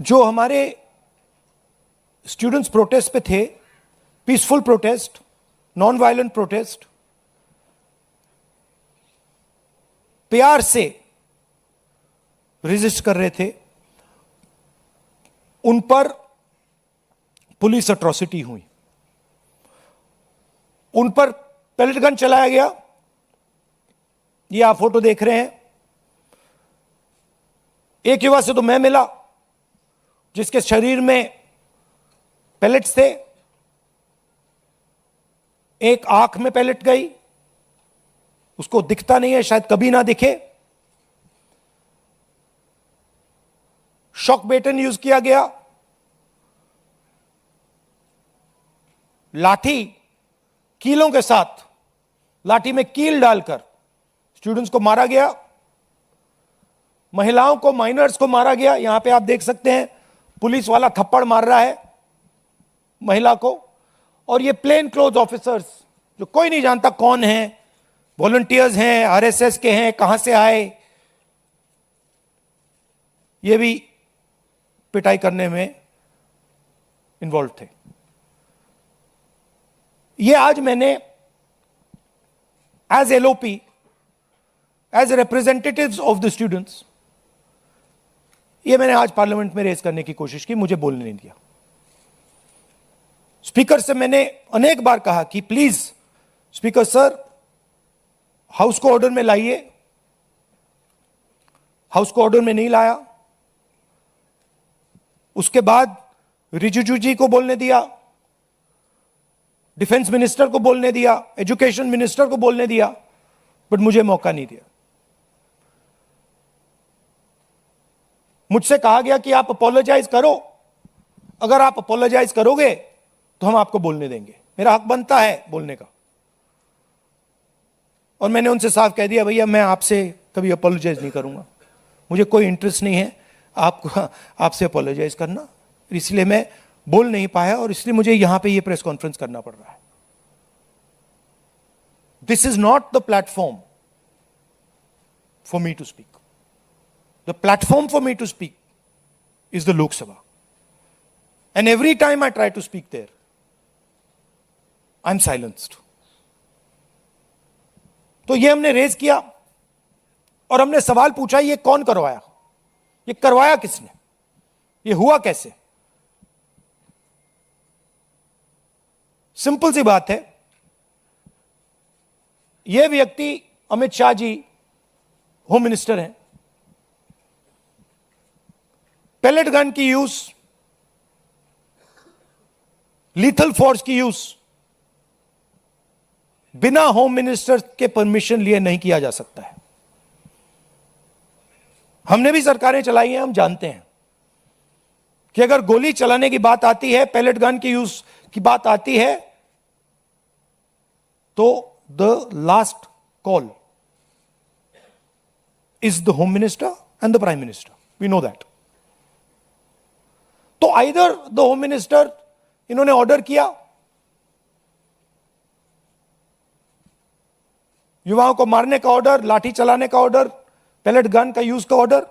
जो हमारे students protest पे थे, peaceful protest, non violent protest, प्यार से रेजिस्ट कर रहे थे, उन पर पुलिस अट्रॉसिटी हुई, उन पर पेलेट गन चलाया गया। ये आप फोटो देख रहे हैं। एक युवा से तो मैं मिला जिसके शरीर में पेलेट्स थे, एक आंख में पेलेट गई, उसको दिखता नहीं है, शायद कभी ना दिखे। शॉक बेटन यूज किया गया, लाठी कीलों के साथ, लाठी में कील डालकर स्टूडेंट्स को मारा गया, महिलाओं को, माइनर्स को मारा गया। यहां पे आप देख सकते हैं पुलिस वाला थप्पड़ मार रहा है महिला को, और ये प्लेन क्लोथ ऑफिसर्स जो कोई नहीं जानता कौन है, वॉलंटियर्स हैं, आरएसएस के हैं, कहां से आए, ये भी पिटाई करने में इन्वॉल्व थे। ये आज मैंने as LOP, as representatives of the students, ये मैंने आज पार्लियामेंट में रेज करने की कोशिश की, मुझे बोलने नहीं दिया। स्पीकर से मैंने अनेक बार कहा कि प्लीज स्पीकर सर, हाउस को ऑर्डर में लाइए। हाउस को ऑर्डर में नहीं लाया। उसके बाद रिजिजू जी को बोलने दिया, डिफेंस मिनिस्टर को बोलने दिया, एजुकेशन मिनिस्टर को बोलने दिया, बट मुझे मौका नहीं दिया। मुझसे कहा गया कि आप अपोलोजाइज करो, अगर आप अपोलोजाइज करोगे तो हम आपको बोलने देंगे। मेरा हक बनता है बोलने का, और मैंने उनसे साफ कह दिया, भैया मैं आपसे कभी अपोलोजाइज नहीं करूंगा, मुझे कोई इंटरेस्ट नहीं है आपसे अपोलोजाइज करना, इसलिए मैं बोल नहीं पाया, और इसलिए मुझे यहां पे ये प्रेस कॉन्फ्रेंस करना पड़ रहा है। This is not the platform for me to speak. The platform for me to speak is the Lok Sabha, and every time I try to speak there, I'm silenced. तो ये हमने raise किया और हमने सवाल पूछा, ये कौन करवाया, ये करवाया किसने, ये हुआ कैसे। सिंपल सी बात है, ये व्यक्ति अमित शाह जी होम मिनिस्टर हैं। पेलेट गन की यूज, लीथल फोर्स की यूज बिना होम मिनिस्टर के परमिशन लिए नहीं किया जा सकता है। हमने भी सरकारें चलाई हैं, हम जानते हैं कि अगर गोली चलाने की बात आती है, पेलेट गन की यूज की बात आती है, तो the last call is the home minister and the prime minister, we know that. तो आइदर द होम मिनिस्टर, इन्होंने ऑर्डर किया युवाओं को मारने का ऑर्डर, लाठी चलाने का ऑर्डर, पेलेट गन का यूज का ऑर्डर,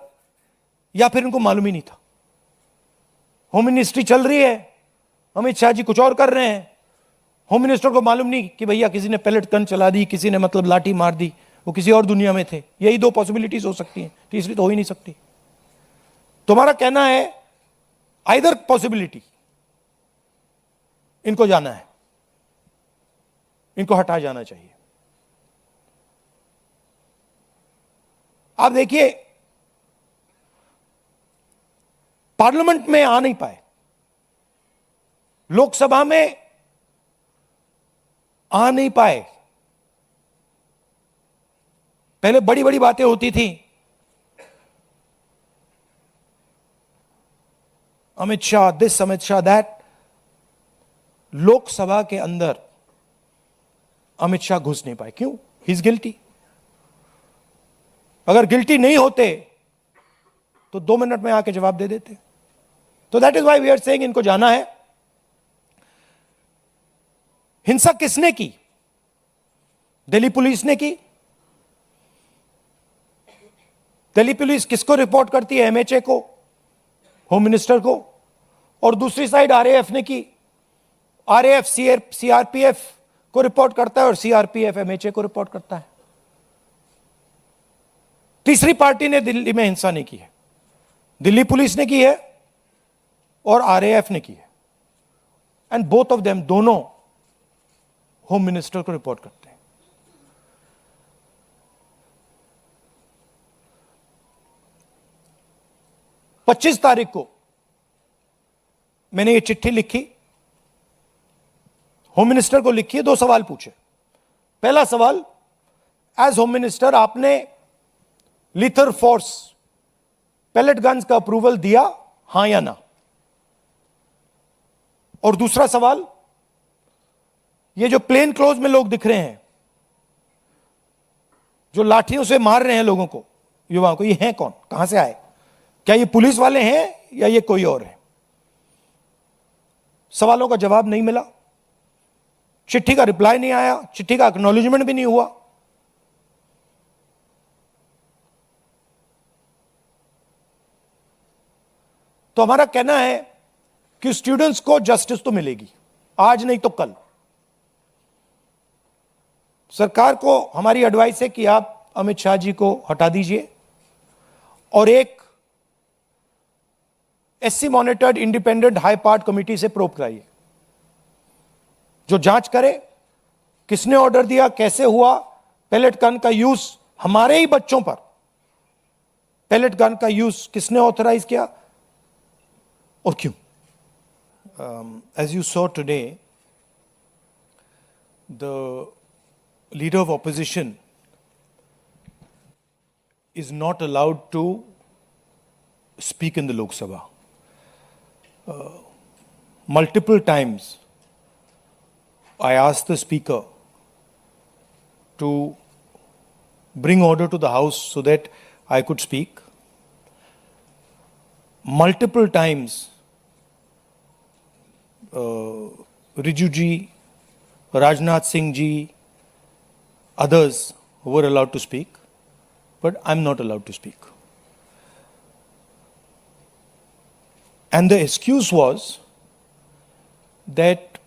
या फिर इनको मालूम ही नहीं था। होम मिनिस्ट्री चल रही है, अमित शाह जी कुछ और कर रहे हैं, होम मिनिस्टर को मालूम नहीं कि भैया किसी ने पेलेट गन चला दी, किसी ने मतलब लाठी मार दी, वो किसी और दुनिया में थे। यही दो पॉसिबिलिटीज हो सकती हैं, तीसरी तो हो ही नहीं सकती। तुम्हारा कहना है आइदर पॉसिबिलिटी, इनको जाना है, इनको हटाया जाना चाहिए। आप देखिए, पार्लियामेंट में आ नहीं पाए, लोकसभा में आ नहीं पाए। पहले बड़ी बड़ी बातें होती थी, अमित शाह दिस, अमित शाह दैट। लोकसभा के अंदर अमित शाह घुस नहीं पाए। क्यों? He is guilty. अगर गिल्टी नहीं होते तो 2 मिनट में आके जवाब दे देते। तो that is why we are saying इनको जाना है। हिंसा किसने की? दिल्ली पुलिस ने की। दिल्ली पुलिस किसको रिपोर्ट करती है? एमएचए को, होम मिनिस्टर को, और दूसरी साइड आरएएफ ने की। आरएएफ सीआरपीएफ को रिपोर्ट करता है और सीआरपीएफ एमएचए को रिपोर्ट करता है। तीसरी पार्टी ने दिल्ली में हिंसा नहीं की है, दिल्ली पुलिस ने की है और आरएएफ ने की है, एंड बोथ ऑफ देम, दोनों होम मिनिस्टर को रिपोर्ट करते हैं। पच्चीस तारीख को मैंने ये चिट्ठी लिखी, होम मिनिस्टर को लिखी है, 2 सवाल पूछे। पहला सवाल, एज होम मिनिस्टर आपने लीथर फोर्स पैलेट गन्स का अप्रूवल दिया, हां या ना? और दूसरा सवाल, ये जो प्लेन क्लोज में लोग दिख रहे हैं, जो लाठियों से मार रहे हैं लोगों को, युवाओं को, ये हैं कौन, कहां से आए? क्या ये पुलिस वाले हैं या ये कोई और है? सवालों का जवाब नहीं मिला, चिट्ठी का रिप्लाई नहीं आया, चिट्ठी का एक्नॉलेजमेंट भी नहीं हुआ। तो हमारा कहना है कि स्टूडेंट्स को जस्टिस तो मिलेगी, आज नहीं तो कल। सरकार को हमारी एडवाइस है कि आप अमित शाह जी को हटा दीजिए और एक SC monitored independent high part committee से प्रोब कराइए, जो जांच करे किसने ऑर्डर दिया, कैसे हुआ, पैलेट गन का यूज, हमारे ही बच्चों पर पैलेट गन का यूज किसने ऑथराइज किया और क्यों? As you saw today, the leader of opposition is not allowed to speak in the Lok Sabha. Multiple times I asked the speaker to bring order to the house so that I could speak. Multiple times Riju ji, Rajnath Singh ji, others were allowed to speak, but I'm not allowed to speak. And the excuse was that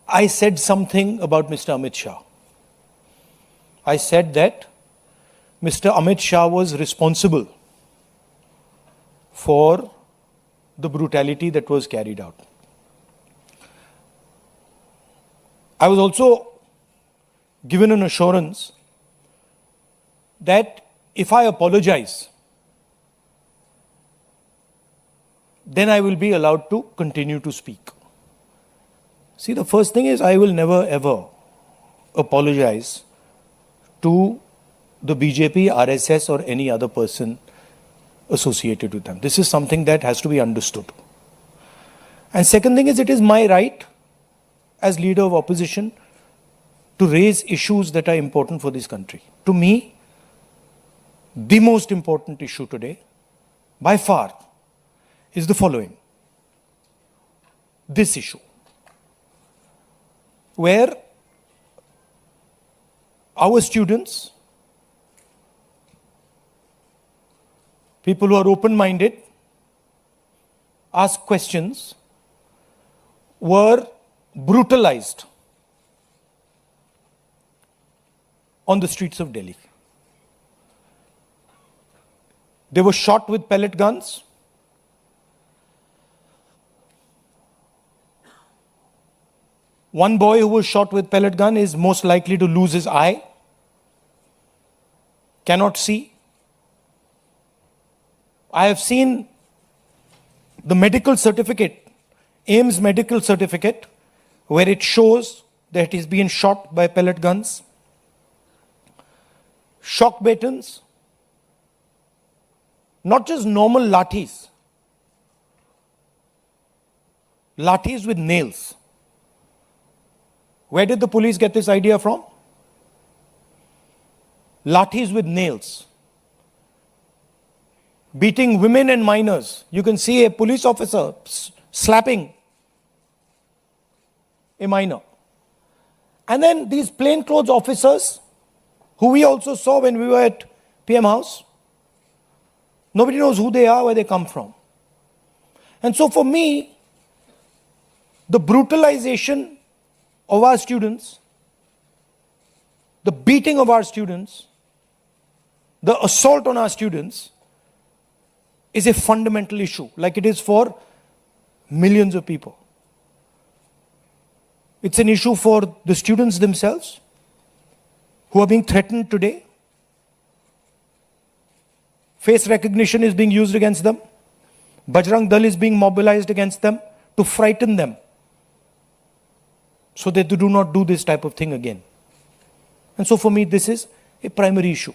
I said something about Mr. Amit Shah. I said that Mr. Amit Shah was responsible for the brutality that was carried out. I was also given an assurance that if I apologize, then I will be allowed to continue to speak. See, the first thing is I will never ever apologize to the BJP, RSS or any other person associated with them. This is something that has to be understood. And second thing is, it is my right as leader of opposition to raise issues that are important for this country. To me, the most important issue today, by far, is the following. This issue, where our students, people who are open-minded, ask questions, were brutalized on the streets of Delhi. They were shot with pellet guns. One boy who was shot with pellet gun is most likely to lose his eye, cannot see. I have seen the medical certificate, AIIMS medical certificate, where it shows that he's been shot by pellet guns. Shock batons, not just normal lathis, lathis with nails. Where did the police get this idea from? Lathis with nails. Beating women and minors. You can see a police officer slapping a minor. And then these plainclothes officers, who we also saw when we were at PM House, Nobody knows who they are, where they come from. And so for me, the brutalization of our students, the beating of our students, the assault on our students is a fundamental issue, like it is for millions of people. It's an issue for the students themselves who are being threatened today. Face recognition is being used against them. Bajrang Dal is being mobilized against them to frighten them so that they do not do this type of thing again. And so for me, this is a primary issue.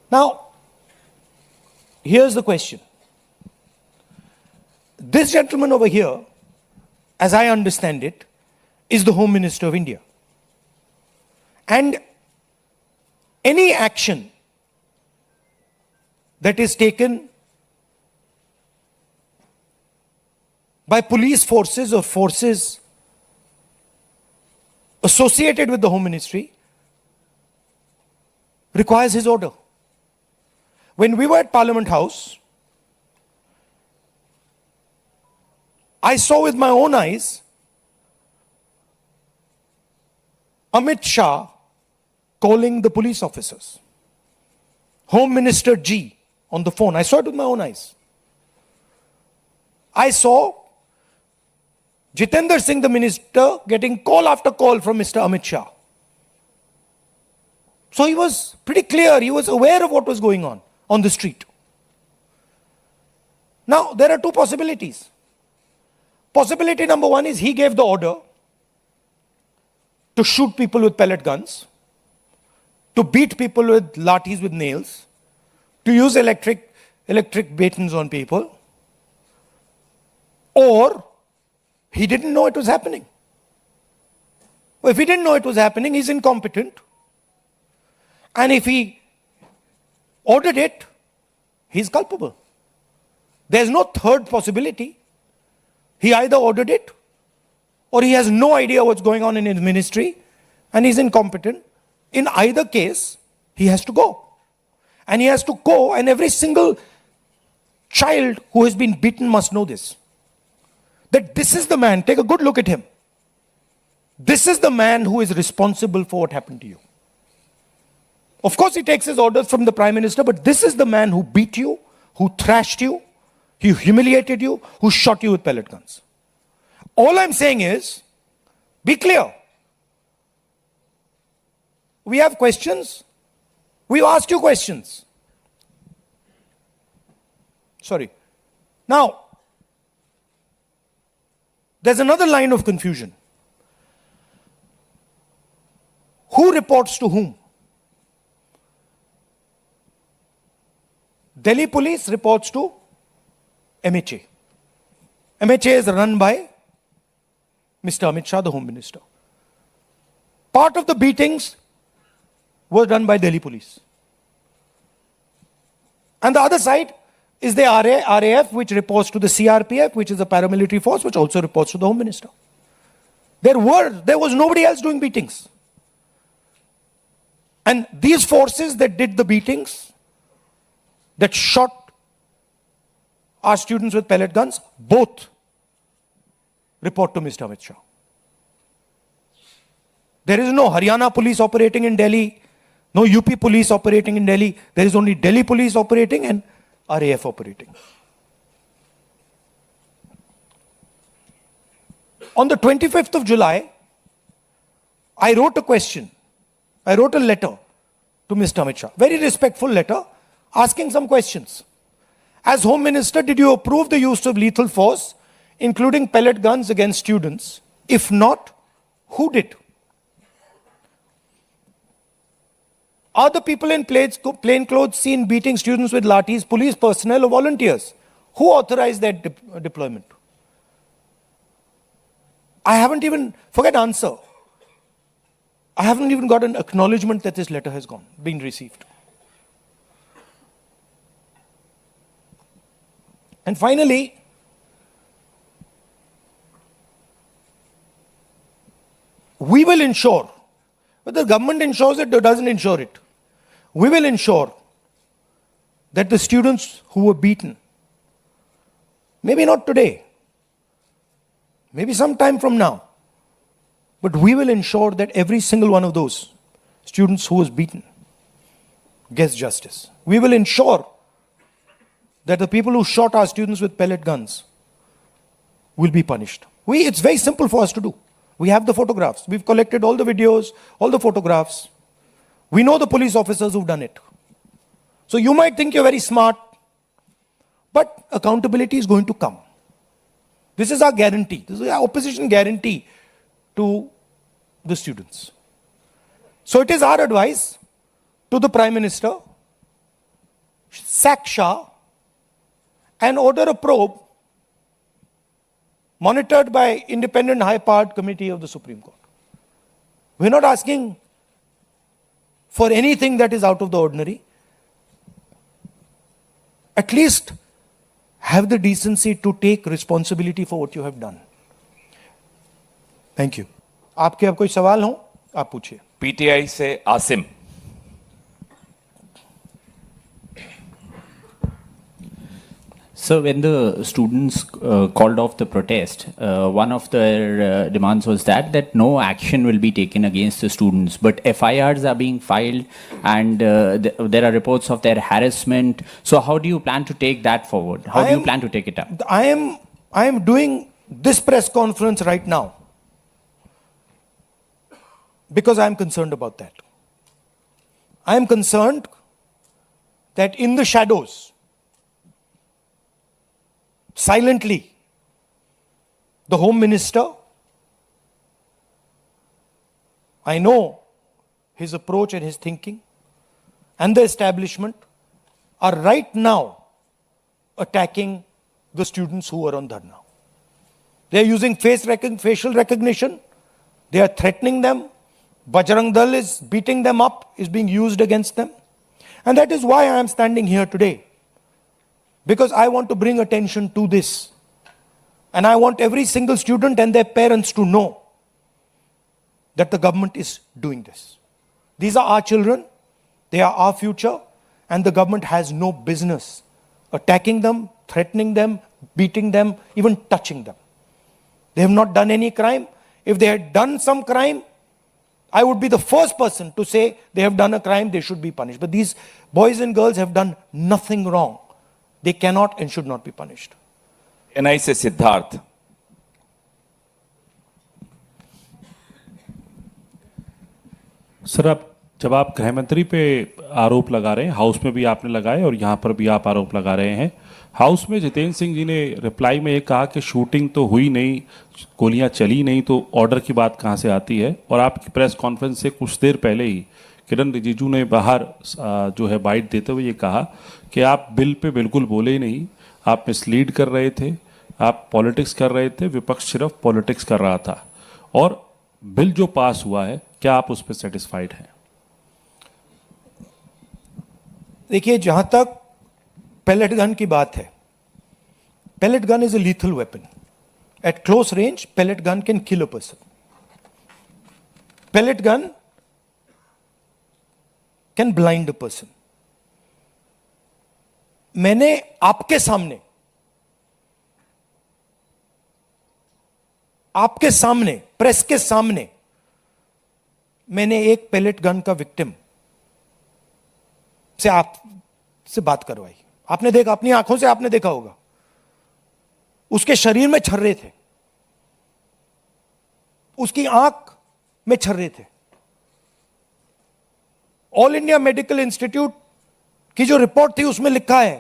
Now, here's the question. This gentleman over here, as I understand it, is the Home Minister of India. And any action that is taken by police forces or forces associated with the Home Ministry requires his order. When we were at Parliament House, I saw with my own eyes Amit Shah calling the police officers. Home Minister G on the phone. I saw it with my own eyes. I saw Jitendra Singh, the minister, getting call after call from Mr. Amit Shah. So he was pretty clear. He was aware of what was going on the street. Now, there are two possibilities. Possibility number one is he gave the order to shoot people with pellet guns, to beat people with lathis with nails, to use electric batons on people, or he didn't know it was happening. Well, if he didn't know it was happening, he's incompetent. And if he ordered it, he's culpable. There's no third possibility. He either ordered it, or he has no idea what's going on in his ministry, and he's incompetent. In either case, he has to go. And he has to go, and every single child who has been beaten must know this. That this is the man, take a good look at him. This is the man who is responsible for what happened to you. Of course, he takes his orders from the Prime Minister, but this is the man who beat you, who thrashed you, who humiliated you, who shot you with pellet guns. All I'm saying is, be clear. We have questions. We've asked you questions. Sorry. Now, there's another line of confusion. Who reports to whom? Delhi police reports to MHA. MHA is run by Mr. Amit Shah, the Home Minister. Part of the beatings was done by Delhi police. And the other side is the RAF, which reports to the CRPF, which is a paramilitary force, which also reports to the Home Minister. There was nobody else doing beatings. And these forces that did the beatings, that shot our students with pellet guns, both report to Mr. Amit Shah. There is no Haryana police operating in Delhi, no UP police operating in Delhi. There is only Delhi police operating and RAF operating. On the 25th of July, I wrote a question. I wrote a letter to Mr. Amit Shah, very respectful letter, asking some questions. As Home Minister, did you approve the use of lethal force, including pellet guns against students? If not, who did? Are the people in plain clothes seen beating students with lathis, police personnel or volunteers? Who authorized that deployment? I haven't even, forget answer. I haven't even got an acknowledgement that this letter has been received. And finally, we will ensure Whether the government ensures it or doesn't ensure it, we will ensure that the students who were beaten, maybe not today, maybe some time from now, but we will ensure that every single one of those students who was beaten gets justice. We will ensure that the people who shot our students with pellet guns will be punished. It's very simple for us to do. We have the photographs. We've collected all the videos, all the photographs. We know the police officers who've done it. So you might think you're very smart, but accountability is going to come. This is our guarantee. This is our opposition guarantee to the students. So it is our advice to the Prime Minister, sack Shah and order a probe monitored by independent high-powered committee of the Supreme Court. We're not asking for anything that is out of the ordinary. At least have the decency to take responsibility for what you have done. Thank you. आपके अब कोई सवाल हो आप पूछिए. PTI से Asim. So when the students called off the protest, one of their demands was that no action will be taken against the students, but FIRs are being filed and there are reports of their harassment. So how do you plan to take that forward? How do you plan to take it up? I am doing this press conference right now because I am concerned about that. I am concerned that in the shadows, silently, the Home Minister, I know his approach and his thinking, and the establishment are right now attacking the students who are on Dharna. They are using facial recognition. They are threatening them. Bajrang Dal is beating them up, is being used against them. And that is why I am standing here today. Because I want to bring attention to this. And I want every single student and their parents to know that the government is doing this. These are our children. They are our future. And the government has no business attacking them, threatening them, beating them, even touching them. They have not done any crime. If they had done some crime, I would be the first person to say they have done a crime, they should be punished. But these boys and girls have done nothing wrong. They cannot and should not be punished. NI से Siddharth. Sir, जब आप गृह मंत्री पे आरोप लगा रहे हैं, हाउस में भी आपने लगाए और यहाँ पर भी आप आरोप लगा रहे हैं. हाउस में जितेंद्र सिंह जी ने रिप्लाई में ये कहा कि शूटिंग तो हुई नहीं, गोलियां चली नहीं, तो ऑर्डर की बात कहाँ से आती है. और आपकी प्रेस कॉन्फ्रेंस से कुछ देर पहले ही किरण रिजिजू ने बाहर जो है बाइट देते हुए ये कहा कि आप बिल पे बिल्कुल बोले ही नहीं, आप मिसलीड कर रहे थे, आप पॉलिटिक्स कर रहे थे, विपक्ष सिर्फ पॉलिटिक्स कर रहा था. और बिल जो पास हुआ है, क्या आप उस पर सेटिस्फाइड हैं? देखिए, जहां तक pellet gun की बात है, pellet gun is a lethal weapon. At close range, pellet gun can kill a person. Pellet gun can blind a person. मैंने आपके सामने प्रेस के सामने मैंने एक पेलेट गन का विक्टिम से आपसे बात करवाई. आपने देखा, अपनी आंखों से आपने देखा होगा, उसके शरीर में छर्रे थे, उसकी आंख में छर्रे थे. ऑल इंडिया मेडिकल इंस्टीट्यूट की जो रिपोर्ट थी उसमें लिखा है,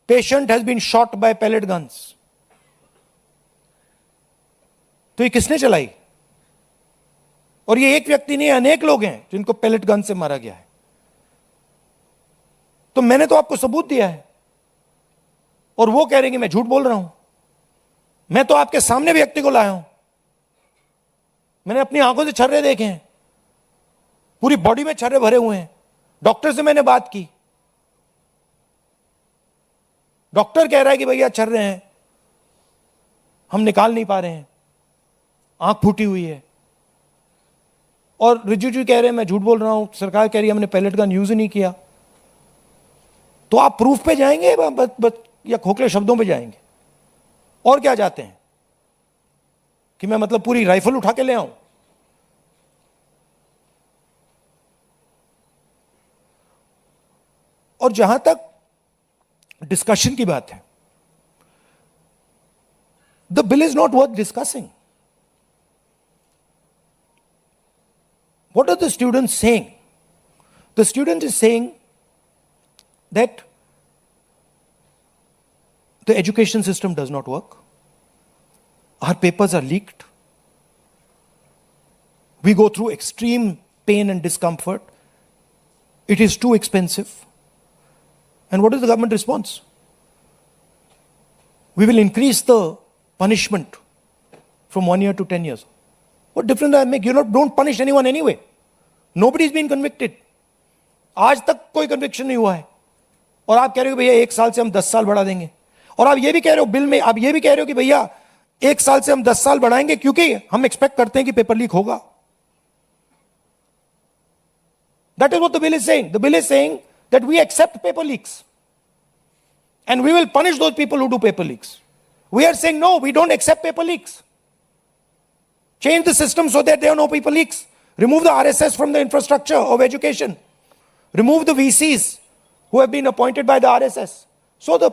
patient has been shot by pellet guns. तो ये किसने चलाई? और ये एक व्यक्ति नहीं, अनेक लोग हैं जिनको पेलेट गन से मारा गया है. तो मैंने तो आपको सबूत दिया है और वो कह रहे हैं कि मैं झूठ बोल रहा हूं. मैं तो आपके सामने व्यक्ति को लाया हूं. मैंने अपनी आंखों से छर्रे देखे हैं, पूरी बॉडी में छर्रे भरे हुए हैं. डॉक्टर से मैंने बात की, डॉक्टर कह रहा है कि भैया छर्रे हैं, हम निकाल नहीं पा रहे हैं, आंख फूटी हुई है. और रिजिजू कह रहे हैं मैं झूठ बोल रहा हूं, सरकार कह रही है हमने पैलेट गन यूज ही नहीं किया, तो आप प्रूफ पे जाएंगे या खोखले शब्दों पे जाएंगे? और क्या चाहते हैं कि मैं मतलब पूरी राइफल उठा के ले आऊं? और जहां तक डिस्कशन की बात है, the bill is not worth discussing. What are the students saying? The student is saying that the education system does not work. Our papers are leaked. We go through extreme pain and discomfort. It is too expensive. And what is the government response? We will increase the punishment from 1 year to 10 years. What difference does that make? Don't punish anyone anyway. Nobody's been convicted. आज तक कोई conviction नहीं हुआ है, और आप कह रहे हो भैया 1 साल से हम 10 साल बढ़ा देंगे. और आप ये भी कह रहे हो बिल में, आप ये भी कह रहे हो कि भैया 1 साल से हम 10 साल बढ़ाएंगे क्योंकि हम एक्सपेक्ट करते हैं कि पेपर लीक होगा. That is what the bill is saying. The bill is saying that we accept paper leaks and we will punish those people who do paper leaks. We are saying no, we don't accept paper leaks. Change the system so that there are no paper leaks. Remove the RSS from the infrastructure of education. Remove the VCs who have been appointed by the RSS. So the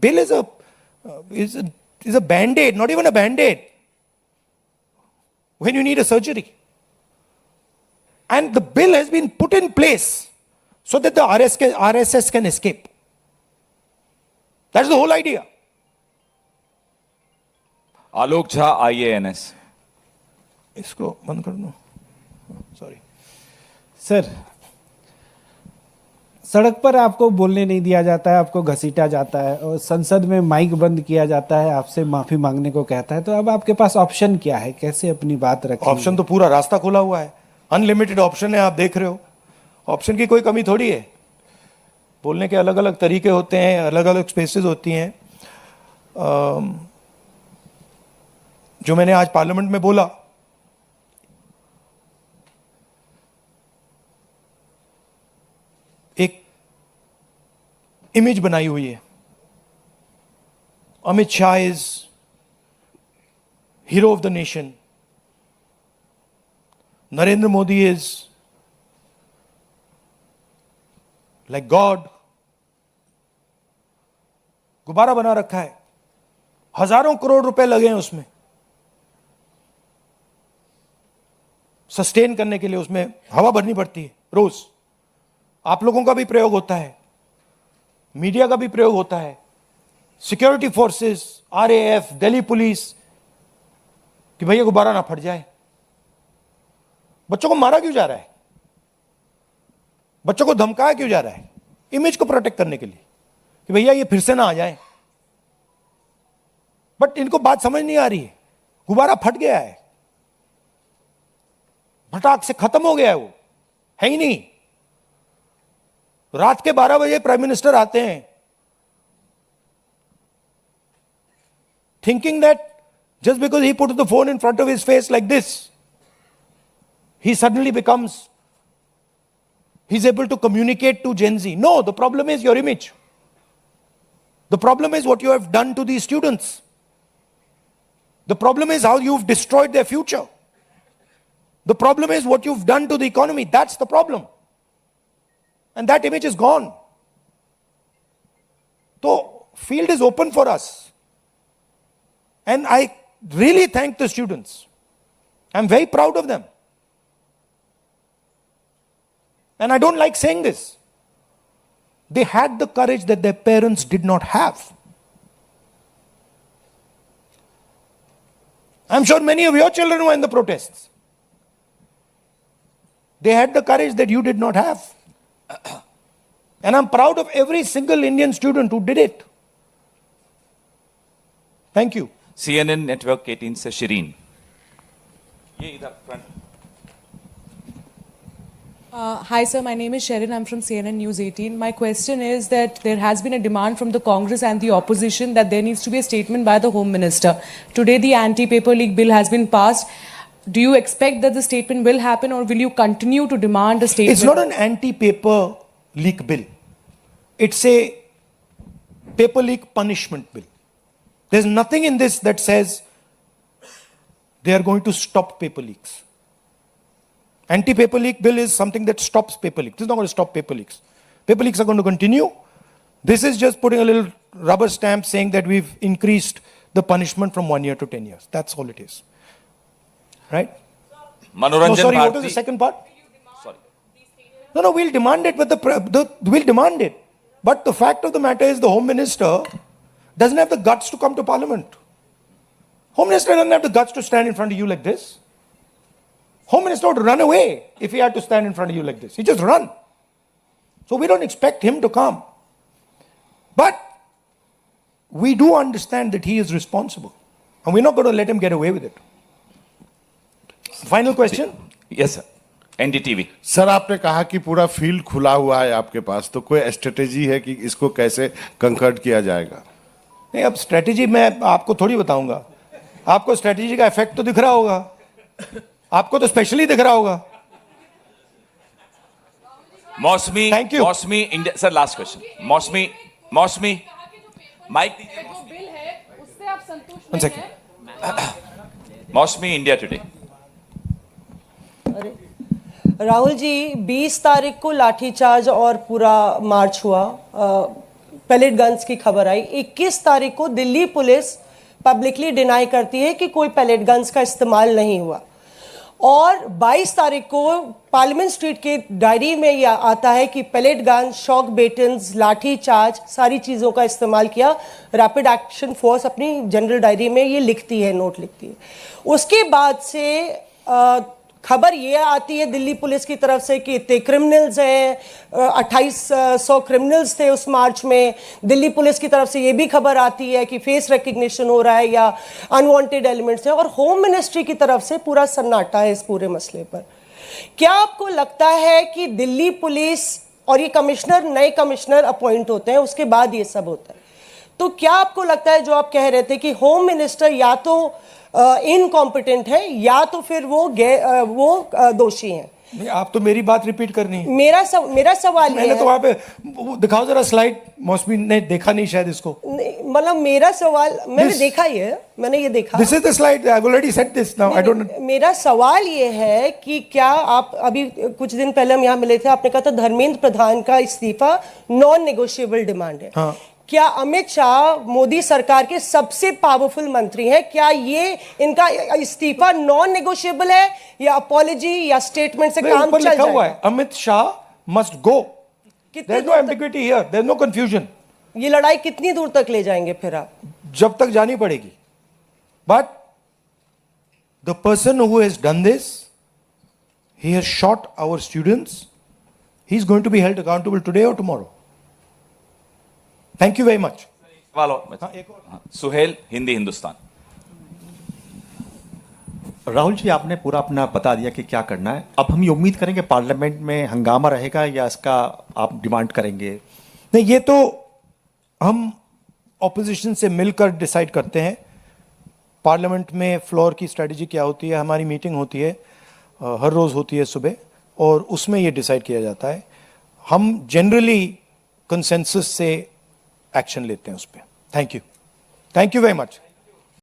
bill is a band-aid, not even a band-aid, when you need a surgery. And the bill has been put in place so that the RSS can escape. That's the whole idea. Alok Jha, IANS. इसको बंद कर दो. Sorry sir, सड़क पर आपको बोलने नहीं दिया जाता है, आपको घसीटा जाता है, और संसद में माइक बंद किया जाता है, आपसे माफी मांगने को कहता है. तो अब आपके पास ऑप्शन क्या है, कैसे अपनी बात रखें? ऑप्शन तो पूरा रास्ता खुला हुआ है, अनलिमिटेड ऑप्शन है, आप देख रहे हो. ऑप्शन की कोई कमी थोड़ी है. बोलने के अलग अलग तरीके होते हैं, अलग अलग स्पेसेस होती हैं. जो मैंने आज पार्लियामेंट में बोला, एक इमेज बनाई हुई है. Amit Shah is hero of the nation. Narendra Modi is like God. गुब्बारा बना रखा है, हजारों करोड़ रुपए लगे हैं उसमें सस्टेन करने के लिए. उसमें हवा भरनी पड़ती है रोज. आप लोगों का भी प्रयोग होता है, मीडिया का भी प्रयोग होता है, security forces, RAF, Delhi police, कि भैया गुब्बारा ना फट जाए. बच्चों को मारा क्यों जा रहा है? बच्चों को धमकाया क्यों जा रहा है? इमेज को प्रोटेक्ट करने के लिए कि भैया ये फिर से ना आ जाए. बट इनको बात समझ नहीं आ रही है. गुब्बारा फट गया है, फटाक से खत्म हो गया है, वो है ही नहीं. रात के 12 बजे प्राइम मिनिस्टर आते हैं thinking that just because he put the phone in front of his face like this, he suddenly he's able to communicate to Gen Z. No, the problem is your image. The problem is what you have done to these students. The problem is how you've destroyed their future. The problem is what you've done to the economy. That's the problem. And that image is gone. So, field is open for us. And I really thank the students. I'm very proud of them. And I don't like saying this. They had the courage that their parents did not have. I'm sure many of your children were in the protests. They had the courage that you did not have. And I'm proud of every single Indian student who did it. Thank you. CNN Network 18 से शिरीन. ये इधर front. Hi sir, my name is Sherin. I'm from CNN News 18. My question is that there has been a demand from the Congress and the opposition that there needs to be a statement by the Home Minister. Today the anti-paper leak bill has been passed. do you expect that the statement will happen, or will you continue to demand a statement? It's not an anti-paper leak bill. It's a paper leak punishment bill. There's nothing in this that says they are going to stop paper leaks. Anti-paper leak bill is something that stops paper leaks. This is not going to stop paper leaks. Paper leaks are going to continue. This is just putting a little rubber stamp saying that we've increased the punishment from 1 year to 10 years. That's all it is. Right? No, Manoranjan sorry, what was Bharti. the second part? Sorry. No, we'll demand it, but we'll demand it. But the fact of the matter is the Home Minister doesn't have the guts to come to Parliament. Home Minister doesn't have the guts to stand in front of you like this. Home Minister would run away if he had to stand in front of you like this. He just run. So we don't expect him to come. But we do understand that he is responsible. And we're not going to let him get away with it. Final question? Yes, sir. NDTV. Sir आपने कहा कि पूरा field खुला हुआ है आपके पास, तो कोई स्ट्रेटेजी है कि इसको कैसे कंकर्ड किया जाएगा? नहीं, अब स्ट्रेटेजी मैं आपको थोड़ी बताऊंगा. आपको स्ट्रेटेजी का इफेक्ट तो दिख रहा होगा. आपको तो स्पेशली दिख रहा होगा. मौसमी. Thank you. मौसमी इंडिया. Sir last question. मौसमी माइक दीजिए. One second. मौसमी इंडिया टुडे. राहुल जी, 20 तारीख को लाठीचार्ज और पूरा मार्च हुआ, पैलेट गन्स की खबर आई. 21 तारीख को दिल्ली पुलिस पब्लिकली डिनाई करती है कि कोई पैलेट गन्स का इस्तेमाल नहीं हुआ. और 22 तारीख को पार्लियामेंट स्ट्रीट के डायरी में यह आता है कि पैलेट गन, शॉक बेटन्स, लाठी चार्ज, सारी चीज़ों का इस्तेमाल किया. रैपिड एक्शन फोर्स अपनी जनरल डायरी में ये लिखती है, नोट लिखती है. उसके बाद से खबर ये आती है दिल्ली पुलिस की तरफ से कि इतने क्रिमिनल्स हैं, 2800 क्रिमिनल्स थे उस मार्च में. दिल्ली पुलिस की तरफ से ये भी खबर आती है कि फेस रिकग्निशन हो रहा है या अनवांटेड एलिमेंट्स हैं. और होम मिनिस्ट्री की तरफ से पूरा सन्नाटा है इस पूरे मसले पर. क्या आपको लगता है कि दिल्ली पुलिस और ये कमिश्नर, नए कमिश्नर अपॉइंट होते हैं, उसके बाद ये सब होता है, तो क्या आपको लगता है जो आप कह रहे थे कि होम मिनिस्टर या तो इनकॉम्पिटेंट है या तो फिर वो दोषी हैं? नहीं, आप तो मेरी बात रिपीट करनी है. मेरा सवाल ये मैंने है, तो वहां पे वो दिखाओ जरा स्लाइड. मौसमी ने देखा नहीं शायद इसको. मतलब मेरा सवाल, मैंने देखा ये देखा. This is the slide. I have already said this now. I don't. मेरा सवाल ये है कि क्या आप, अभी कुछ दिन पहले हम यहाँ मिले थे, आपने कहा था धर्मेंद्र प्रधान का इस्तीफा नॉन नेगोशिएबल डिमांड है. हाँ. क्या अमित शाह मोदी सरकार के सबसे पावरफुल मंत्री हैं, क्या ये इनका इस्तीफा नॉन नेगोशिएबल है या अपॉलॉजी या स्टेटमेंट से काम ऊपर चल लिखा हुआ है जाएगा? Amit Shah must go. कितनी देयर इज नो दूर तक- ambiguity here. There is no confusion. ये लड़ाई कितनी दूर तक ले जाएंगे फिर आप? जब तक जानी पड़ेगी. But the person who has done this, he has shot our students. He is going to be held accountable today और tomorrow. Thank you very much. सवाल और. हाँ, सुहेल, हिंदी हिंदुस्तान. राहुल जी, आपने पूरा अपना बता दिया कि क्या करना है. अब हम ये उम्मीद करेंगे पार्लियामेंट में हंगामा रहेगा या इसका आप डिमांड करेंगे? नहीं, ये तो हम ऑपोजिशन से मिलकर डिसाइड करते हैं. पार्लियामेंट में फ्लोर की स्ट्रेटजी क्या होती है, हमारी मीटिंग होती है, हर रोज़ होती है सुबह, और उसमें ये डिसाइड किया जाता है. हम जनरली कंसेंसस से एक्शन लेते हैं उस पर. Thank you very much.